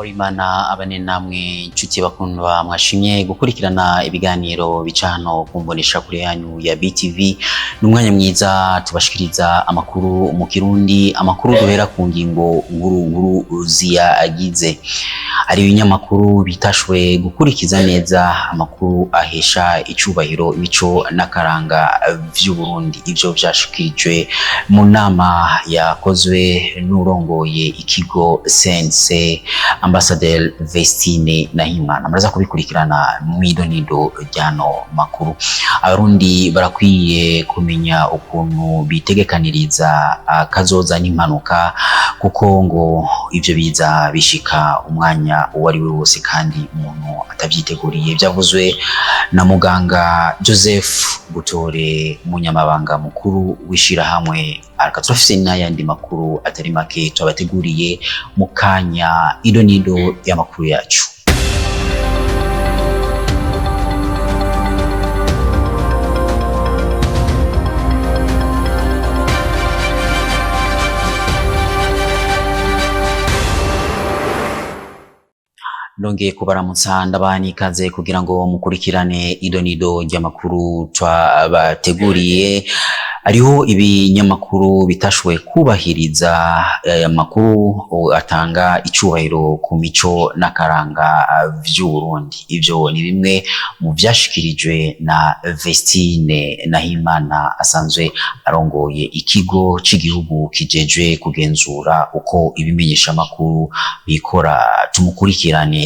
amahoro Imana abane namwe inshuti bakundwa mwashimye gukurikirana ibiganiro bica hano kumbonesha kure yanyu ya BTV. N'umwanya mwiza tubashikiriza amakuru mu Kirundi, amakuru duhera ku ngingo nkuru ziyagize. Ari ibinyamakuru bitashwe gukurikiza neza amakuru ahesha icubahiro imico n'akaranga vy'u Burundi. Ivyo vyashikirijwe mu nama yakozwe n'urongoye ikigo Sense Ambassadeur Vestine Nahimana. Muraza kubikurikirana mw'idonido ryano makuru. Abarundi barakwiye kumenya ukuntu bitegekaniriza kazoza n'impanuka, kuko ngo ivyo biza bishika umwanya uwari we wose kandi umuntu atavyiteguriye. Vyavuzwe na muganga Joseph Butore, umunyamabanga mukuru w'ishirahamwe Arka. Turafise n'ayandi makuru atari make twabateguriye mu kanya idonido y'amakuru yacu. Nongeye kubaramutsa ndabani ikaze kugira ngo mukurikirane idonido ry'amakuru twabateguriye. Hariho ibinyamakuru bitashwe kubahiriza amakuru atanga icubahiro ku mico n'akaranga vy'u Burundi. Ivyo ni bimwe mu vyashikirijwe na Vestine Nahimana, asanzwe arongoye ikigo c'igihugu kijejwe kugenzura uko ibimenyesha makuru bikora. Tumukurikirane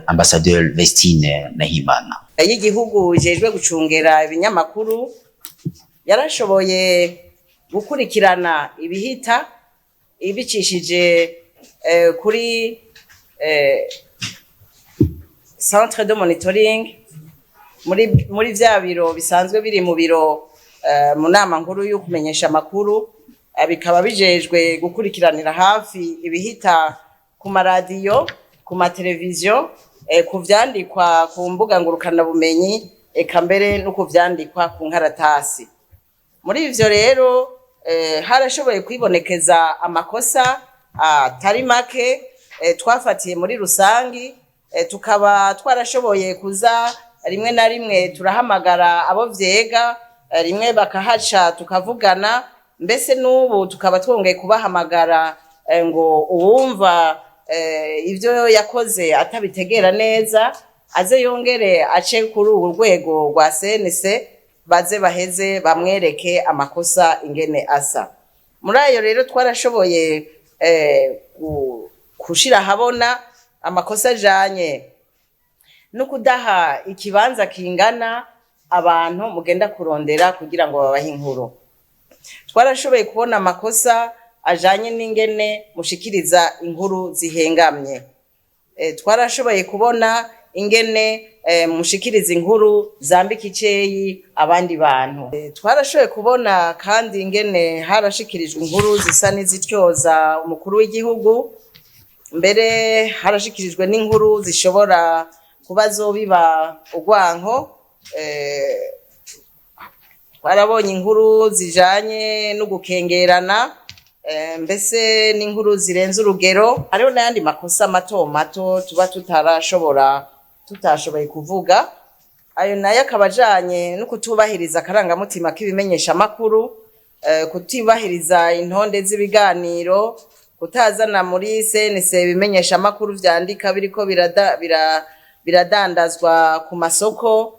Ambassadeur Vestine Nahimana. Y'igihugu kijejwe gucungera ibinyamakuru yarashoboye gukurikirana ibihita ibicishije kuri centre de monitoring muri vya biro bisanzwe biri mu biro mu nama nkuru yo kumenyesha amakuru, bikaba bijejwe gukurikiranira hafi ibihita ku maradiyo, ku mateleviziyo, ku vyandikwa ku mbuga ngurukana bumenyi, eka mbere no ku vyandikwa ku nkaratasi. Muri ivyo rero harashoboye kwibonekeza amakosa atari make twafatiye muri rusangi, tukaba twarashoboye kuza rimwe na rimwe turahamagara abo vyega, rimwe bakahaca tukavugana, mbese n'ubu tukaba twongeye kubahamagara ngo uwumva ivyo yakoze atabitegera neza aze yongere ace kuri ubu rwego rwa CNC, baze baheze bamwereke amakosa ingene asa. Muri ayo rero twarashoboye kushira habona amakosa ajanye no kudaha ikibanza kingana abantu mugenda kurondera kugira ngo babahe inkuru. Twarashoboye kubona amakosa ajanye n'ingene mushikiriza inkuru zihengamye. Twarashoboye kubona ingene mushikiriza inkuru zambika iceyi abandi bantu. Twarashoboye kubona kandi ingene harashikirijwe inkuru zisa n'izityoza umukuru w'igihugu, mbere harashikirijwe n'inkuru zishobora kuba zobiba urwanko. Twarabonye inkuru zijanye no gukengerana, mbese n'inkuru zirenze urugero. Hariho n'ayandi makosa mato mato tuba tutashoboye kuvuga. Ayo nayo akabajanye no kutubahiriza akarangamutima k'ibimenyesha makuru, kutubahiriza intonde z'ibiganiro, kutazana muri CNC ibimenyesha makuru vyandika biriko biradandazwa ku masoko,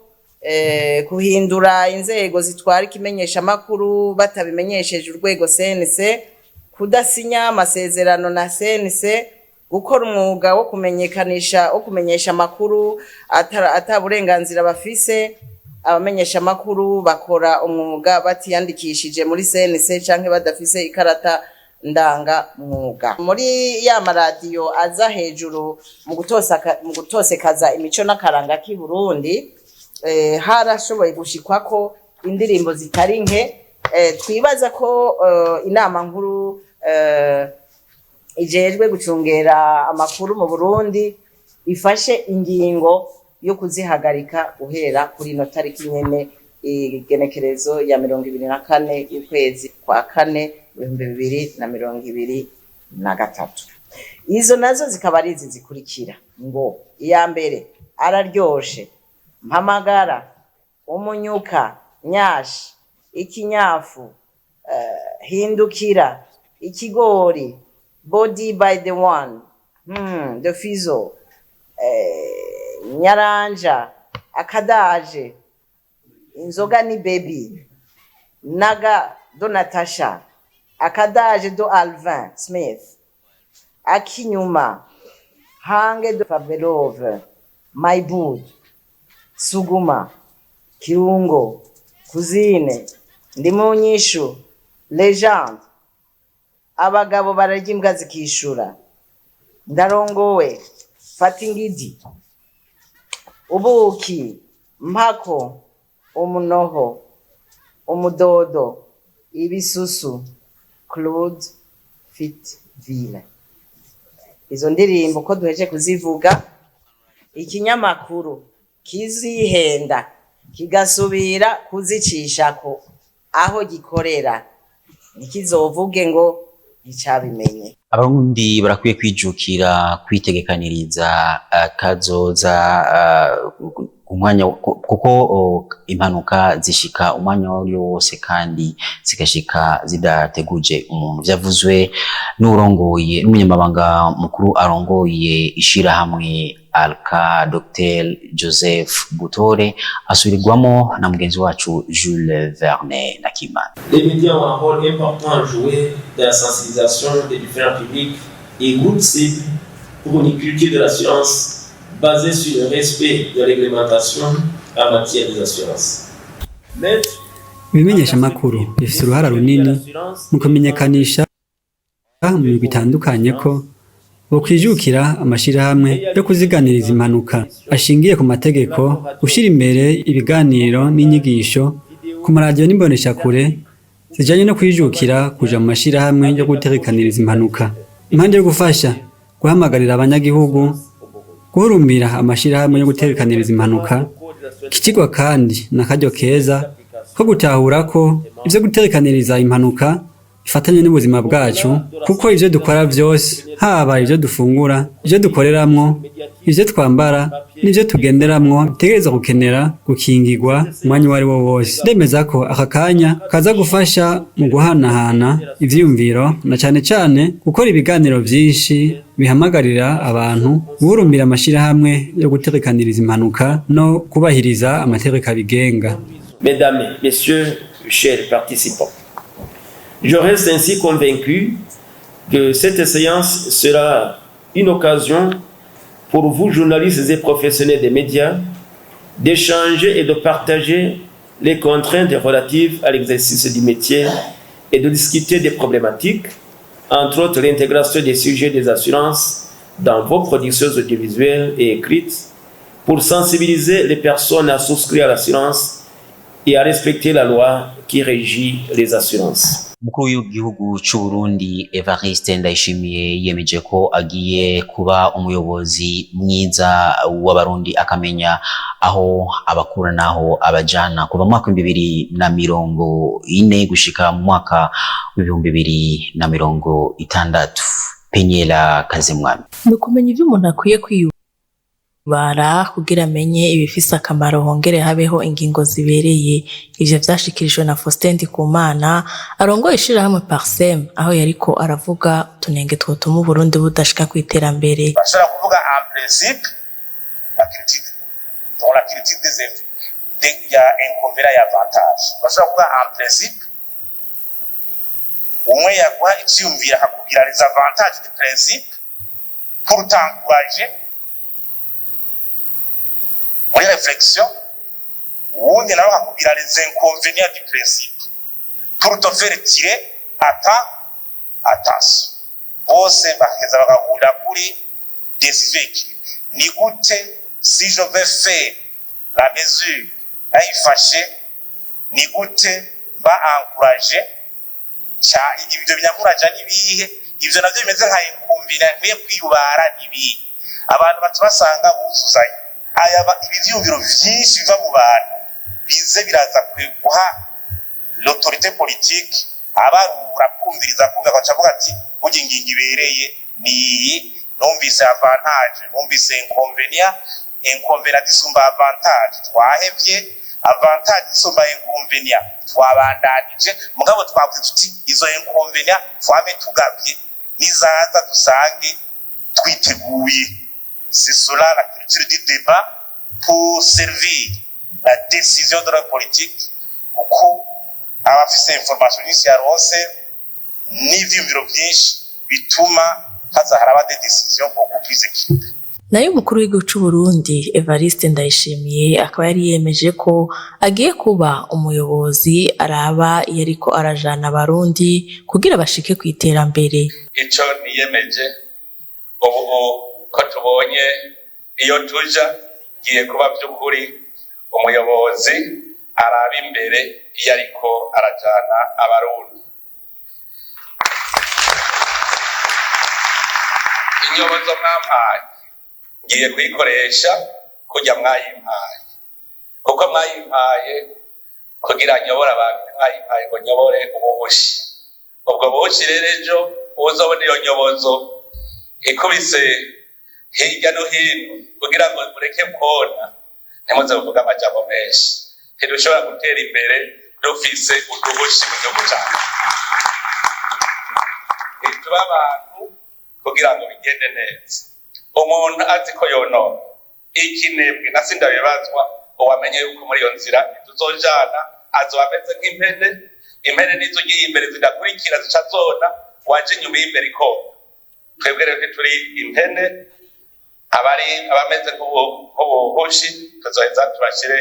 kuhindura inzego zitwara ikimenyesha makuru batabimenyesheje urwego CNC, kudasinya amasezerano na CNC, gukora umwuga wo kumenyesha amakuru ataburenganzira bafise. Abamenyesha amakuru bakora umwuga batiyandikishije muri CNC canke badafise ikarata ndanga mwuga. Muri ya maradiyo aza hejuru mu gutosekaza imico n'akaranga k'i Burundi, harashoboye gushikwako indirimbo zitari nke. Twibaza ko inama nkuru ijejwe gucungera amakuru mu Burundi ifashe ingingo yo kuzihagarika guhera kuri ino tariki nyene, igenekerezo ya 24 y'ukwezi kwa kane 2023. izo nazo zikaba ari izi zikurikira ngo iya mbere araryoshe, mpamagara, umunyuka, nyashi, ikinyafu, hindukira, ikigori, body by the one, the fizo, nyaranja, akadaje, inzoga ni baby, naga do Natasha, akadaje do Alvin Smith, akinyuma, hange do Fabelove, my bud, suguma, kirungo, kuzine, ndimunyishu, legend, abagabo bararya imbwa zikishura, ndarongowe, fata ingidi, ubuki, mpako, umunoho, umudodo, ibisusu, Claude Fitville. Izo ndirimbo ko duheje kuzivuga, ikinyamakuru kizihenda kigasubira kuzicishako aho gikorera ntikizovuge ngo nticabimenye. Abarundi barakwiye kwijukira kwitegekaniriza kazoza umwanya kuko impanuka zishika umwanya wose kandi zigashika zidateguje umuntu. Vyavuzwe n'urongoye n'umunyamabanga mukuru arongoye ishirahamwe Alka Dr Joseph Butore asubirirwamo na mugenzi wacu Jules Verne Nakimana. Les médias ont un rôle important à jouer dans la sensibilisation des différents publics et groupes cibles pour une culture de l'assurance basée sur le respect de la réglementation en matière des assurances. Ibimenyesha makuru bifite uruhara runini mu kumenyekanisha mu bihugu bitandukanye ko bokwijukira amashirahamwe yo kuziganiriza impanuka ashingiye ku mategeko, gushira imbere ibiganiro n'inyigisho ku maradiyo n'imboneshakure zijanye no kwijukira kuja mu mashirahamwe yo gutegekaniriza impanuka. Impande yo gufasha guhamagarira abanyagihugu guhurumbira amashirahamwe yo gutegekaniriza impanuka, kikigwa kandi n'akaryo keza ko gutahura ko ivyo gutegekaniriza impanuka bifatanye n'ubuzima bwacu, kuko ivyo dukora vyose, haba ivyo dufungura, ivyo dukoreramwo, ivyo twambara n'ivyo tugenderamwo, bitegerezwa gukenera gukingirwa umwanya wari wo wose. Ndemeza ko aka kanya kaza gufasha mu guhanahana ivyiyumviro na cane cane gukora ibiganiro vyinshi bihamagarira abantu guhurumbira amashirahamwe yo gutegekaniriza impanuka no kubahiriza amategeko abigenga. Mesdames, messieurs, chers participants, je reste ainsi convaincu que cette séance sera une occasion pour vous, journalistes et professionnels des médias, d'échanger et de partager les contraintes relatives à l'exercice du métier et de discuter des problématiques, entre autres l'intégration des sujets des assurances dans vos productions audiovisuelles et écrites, pour sensibiliser les personnes à souscrire à l'assurance et à respecter la loi qui régit les assurances. Umukuru w'igihugu c'u Burundi Evariste Ndayishimiye yemeje ko agiye kuba umuyobozi mwiza w'abarundi, akamenya aho abakura naho abajana kuva mu mwaka 2040 gushika mu mwaka 2060. Penyela Kazimwami. Nukumenya ivyo umuntu akwiye kwiyubara kugira amenye ibifise akamaro, hongere habeho ingingo zibereye. Ivyo vyashikirijwe na Faustin Ndikumana arongoye ishirahamwe Parsem, aho yariko aravuga utunenge twotuma Burundi budashika kwiterambere. Bashaka kuvuga en principe la critique, dans la critique des il y a inconvénients et avantages. Bashaka kuvuga en principe umwe yagwa icyumvira hakubwira les avantages du principe pour t'encourager muri réflexion, ubundi nawe hakubwira les inconvénients du principe pour te faire tirer attention. Bose baheza bagahurira kuri décision équilibrée. Ni gute si je vais faire la mesure ayifashe, ni gute ba encourager cha ibyo binyamuraja nibihe, ivyo navyo bimeze nka inkumvira nkwiye kwiyubara nibihe. Abantu batubasanga buzuzanye aya ibivyumviro vyinshi biva mu bantu bize biraza guha l'autorité politique abarura kumviriza kumva bakavuga ati burya ingingo ibereye ni numvise avantage numvise inconvénient disumba avantage twahevye avantage disumba inconvénient twabandanije mugabo twavuze tuti izo inconvénient twame tugavye nizaza dusange twiteguye. C'est cela la culture du débat pour servir la décision de la politique kuko abafise information nyinshi yaronse n'ivyumviro vyinshi bituma haza haraba des décisions beaucoup plus équilibrées. Nayo umukuru w'igihugu c'u Burundi Evariste Ndayishimiye akaba yari yemeje ko agiye kuba umuyobozi araba yariko arajana abarundi kugira bashike ku iterambere. Ico niyemeje ubu ko tubonye iyo tuja giye kuba by'ukuri umuyobozi araba imbere iyo ariko arajana abarundi. Inyobozo mwampaye ngiye kuyikoresha kujya mwayimpaye kuko mwayimpaye kugira nyobora abantu mwayimpaye ngo nyobore ubuhushi. Ubwo buhushi rero ejo uzobona iyo nyobozo ikubise hirya no hino kugira ngo mureke kubona ntimuze kuvuga amajambo menshi. Ntidushobora gutera imbere dufise uduhushi mu gihugu cyacu. Tuba abantu kugira ngo bigende neza. Umuntu azi ko yonona ikinebwe nasi ndabibazwa uwamenye yuko muri iyo nzira tuzojana azoba ameze nk'impene. Impene nizo ugiye imbere zidakurikira zica zona waje inyuma y'imbere ikona. Twebwe rero turi impene abameze nk'ubuhushi tuzoheza tubashire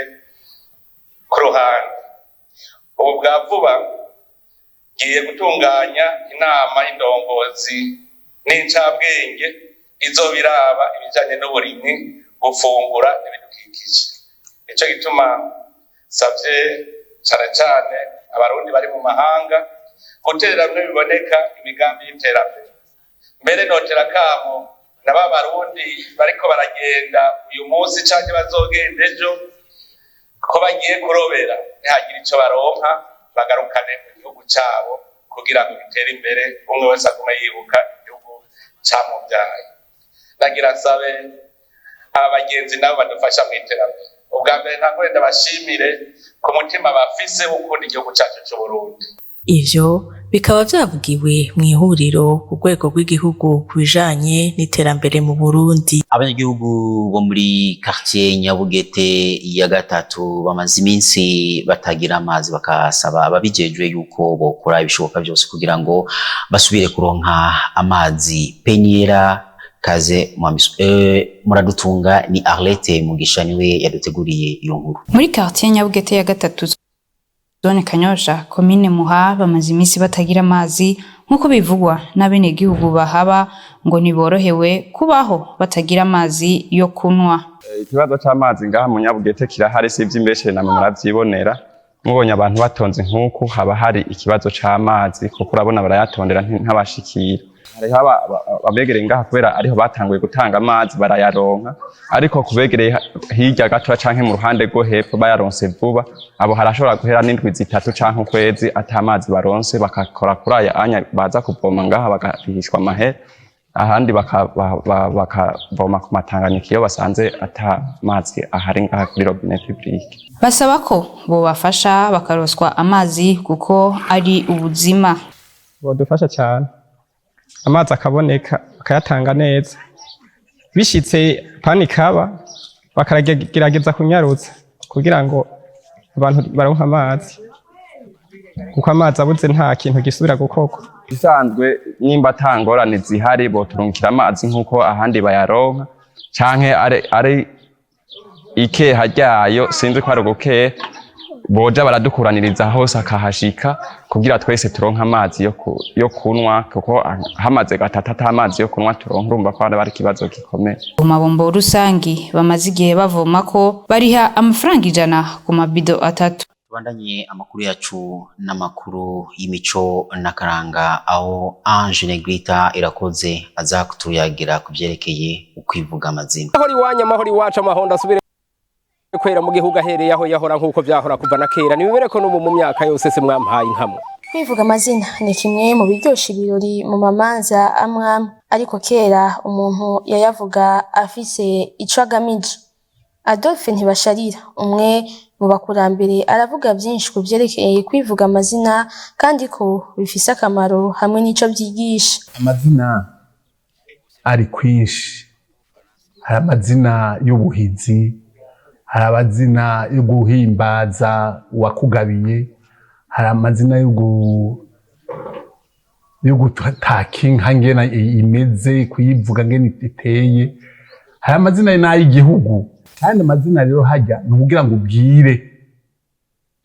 ku ruhande. Ubu bwa vuba ngiye gutunganya inama y'indongozi n'incabwenge izobiraba ibijanye n'uburimyi gufungura n'ibidukikije. Ico gituma savye cane cane abarundi bari mu mahanga guterera bimwe biboneka imigambi y'iterambere. Mbere notera kamo naba barundi bariko baragenda uyu munsi canke bazogenda ejo ko bagiye kurobera ntihagire ico baronka bagarukane mu gihugu cabo kugira ngo bitere imbere umwe wese agume yibuka igihugu camuvyaye. Ndagira nsabe abagenzi nabo badufasha mu iterambere. Ubwa mbere ntakore ndabashimire ku mutima bafise wo gukunda igihugu cacu c'u Burundi. Ivyo bikaba vyavugiwe mu ihuriro ku rwego rw'igihugu ku bijanye n'iterambere mu Burundi. Abanyagihugu bo muri quartier Nyabugete ya gatatu bamaze iminsi batagira amazi bakasaba ababijejwe yuko bokora ibishoboka byose kugira ngo basubire kuronka amazi. Peniera Kaze Muradutunga ni Arlette Mugisha niwe yaduteguriye iyo nkuru. Muri quartier Nyabugete ya gatatu zone Kanyosha komine Muha bamaze iminsi batagira amazi nkuko bivugwa n'abenegihugu bahaba ngo niborohewe kubaho batagira amazi yo kunwa. Ikibazo c'amazi ngaha mu Nyabugete kirahari sivyimbeshe namwe muravyibonera. Mubonye abantu batonze nkuko haba hari ikibazo c'amazi kuko urabona barayatondera nk'abashikira. Hariho abegereye ngaha kubera ariho batanguye gutanga amazi barayaronka, ariko kubegereye hirya gato canke mu ruhande rwo hepfo bayaronse vuba abo harashobora guhera n'indwi zitatu canke ukwezi ata amazi baronse bakakora kuri aya anya baza kuvoma ngaha bagarihishwa amahera ahandi bakavoma ku Matanganyika iyo basanze ata mazi ahari ngaha kuri robinet publique. Basaba ko bo bafasha bakaroswa amazi kuko ari ubuzima. Bodufasha cyane amazi akaboneka bakayatanga neza, bishitse panikaba bakaragerageza kunyarutsa kugira ngo abantu baronke amazi kuko amazi abuze nta kintu gisubira gukorwa. Bisanzwe nimba tangorane zihari boturungikira amazi nkuko ahandi bayaronka canke ari ikeha ryayo sinzi ko ari ugukeha boja baradukuraniriza hose akahashika kugira twese turonka amazi yo kunwa kuko hamaze gatatu ata amazi yo kunwa turonka urumva ko ari kibazo gikomeye. Mu mabombo rusangi bamaze igihe bavoma ko bariha amafaranga 100 ku mabido 3. Tubandanye amakuru yacu n'amakuru y'imico n'akaranga aho Ange Negrita Irakoze aza kutuyagira kuvyerekeye ukwivuga amazina. Mahori wacu amahonda asubire kwera mu gihugu ahereye aho yahora nkuko vyahora kuva na kera nibibere ko no mu myaka yose se mwampaye inkamwe Kwivuga amazina ni kimwe mu biryosha ibirori mu mamanza amwe, ariko kera umuntu yayavuga afise ico agamije. Adolphe Ntibasharira, umwe mu bakurambere, aravuga byinshi ku vyerekeye kwivuga amazina kandi ko bifise akamaro hamwe n'ico vyigisha. Amazina ari kwinshi, hari amazina y'ubuhizi, hari amazina yo guhimbaza uwakugabiye, hari amazina yo gutaka inka ngena imeze, kuyivuga ngene iteye, hari amazina n'ay'igihugu. Kandi amazina rero hajya ni ukugira ngo ubwire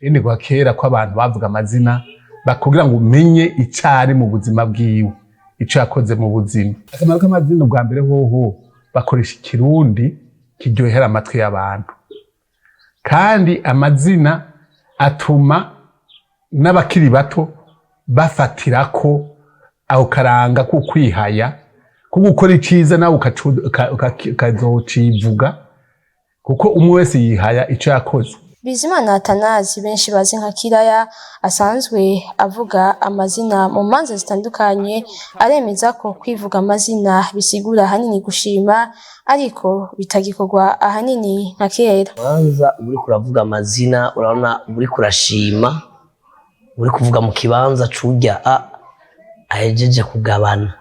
ene kwa kera ko abantu bavuga amazina bakugira ngo umenye icari mu buzima bwiwe, ico yakoze mu buzima. Akamaro k'amazina bwa mbere hoho bakoresha ikirundi kiryohera amatwi y'abantu, kandi amazina atuma n'abakiri bato bafatirako aho karanga ko kwihaya, ko gukora iciza nawe ukazocivuga, kuko umwe wese yihaya ico yakoze. Bizimana Atanazi, benshi bazi nka Kiraya, asanzwe avuga amazina mu manza zitandukanye, aremeza ko kwivuga amazina bisigura ahanini gushima, ariko bitagikorwa ahanini nka kera. Manza uri kuravuga amazina, urabona uri kurashima, uri kuvuga mu kibanza curya ahejeje kugabana,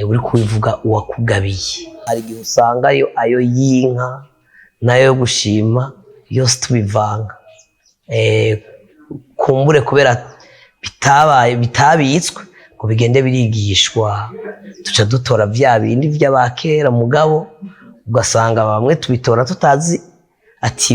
uri kubivuga uwakugabiye. Hari igihe usanga ayo y'inka nayo yo gushima yose tubivanga, kumbure kubera bitabitswe ngo bigende birigishwa, tuca dutora vya bindi vy'abakera, mugabo ugasanga bamwe tubitora tutazi ati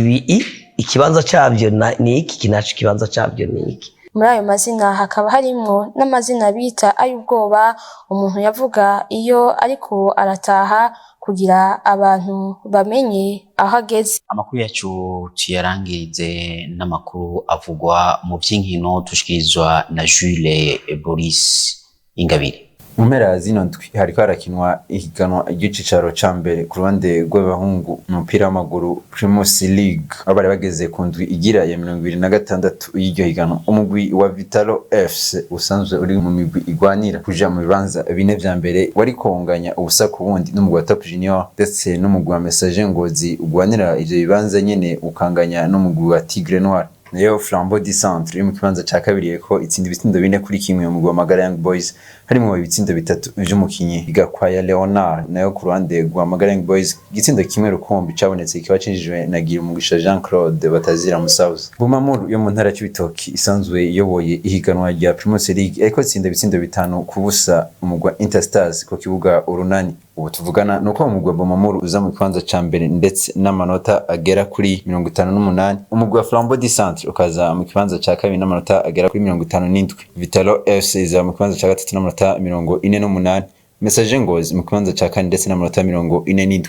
ikibanza cavyo ni iki, kinaco ikibanza cavyo ni iki. Muri ayo mazina hakaba harimwo n'amazina bita ay'ubwoba umuntu yavuga iyo ariko arataha kugira abantu bamenye aho ageze. Amakuru yacu tuyarangirize n'amakuru avugwa mu vy'inkino tushikirizwa na Jules Boris Ingabire. Mu mpera zino ndwi hariko harakinwa ihiganwa ry'icicaro ca mbere ku ruhande rw'abahungu mu mupira w'amaguru Primus League, aho bari bageze ku ndwi igira ya 26 y'iryo higanwa. Umugwi wa Vitalo FC usanzwe uri mu migwi igwanira kuja mu bibanza bine vya mbere wari konganya ubusa ku bundi n'umugwi wa Top Junior ndetse n'umugwi wa Messager Ngozi ugwanira ivyo bibanza nyene ukanganya n'umugwi wa Tigre Noir. Nayo Flambeau du Centre mu kibanza ca kabiri ko itsinda ibitsindo bine kuri kimwe mu Magara Young Boys, harimo ibitsindo bitatu vy'umukinyi Igakwaya Leonard. Nayo ku ruhande rwa Magara Young Boys igitsindo kimwe rukombi cabonetse kiba cinjijwe na Girumugisha Jean Claude Batazira Musauza. Bumamuru yo mu ntara y'Ibitoki isanzwe iyoboye ihiganwa rya Primus League ariko itsinda ibitsindo bitanu ku busa umugwa Interstars ko kibuga Urunani. Ubu tuvugana nuko umugwa Bumamuru uza mu kibanza ca mbere ndetse n'amanota agera kuri 58. Umugwa Flambeau du Centre ukaza mu kibanza ca kabiri n'amanota agera kuri 57. Vitalo FC iza mu kibanza ca gatatu n'amanota 48. Messager Ngozi mu kibanza ca kane ndetse n'amanota 47.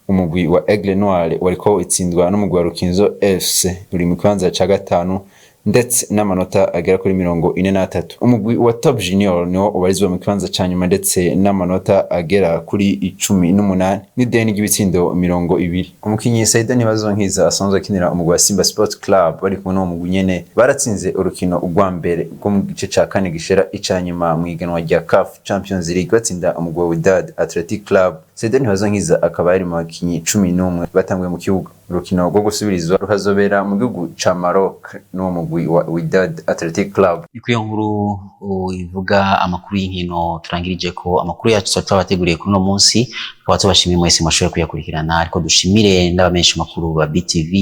Umugwi wa Aigle Noir wariko itsindwa n'umugwi wa Rukinzo FC uri mu kibanza ca gatanu ndetse n'amanota agera kuri 43. Umugwi wa Top Junior niwo ubarizwa mu kibanza ca nyuma ndetse n'amanota agera kuri 18 n'ideni ry'ibitsindo 20. Umukinyi Saida Ntibazonkiza asanzwe akinira umugwi wa Simba Sport Club bari kumwe n'umugwi nyene baratsinze urukino ugwa mbere rwo mu gice ca kane gishera icanyuma mu iganwa rya CAF Champions League batsinda umugwi wa Wydad Athletic Club. Saida Ntibazonkiza akaba ari mu bakinyi 11 batanguye mu kibuga. Urukino rwo gusubirizwa rukazobera mu gihugu ca Maroc no mugwi wa Wydad Athletic Club. Ikuye nkuru ivuga amakuru y'inkino turangirije ko amakuru yacu twabateguriye kuri no munsi, tukaba tubashimiye mwese mwashoboye kuyakurikirana, ariko dushimire n'abamenyesha makuru ba BTV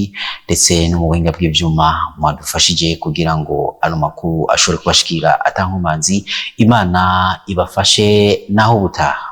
ndetse no mu buhinga bw'ivyuma mwadufashije kugira ngo ano makuru ashobore kubashikira atankomanzi. Imana ibafashe naho butaha.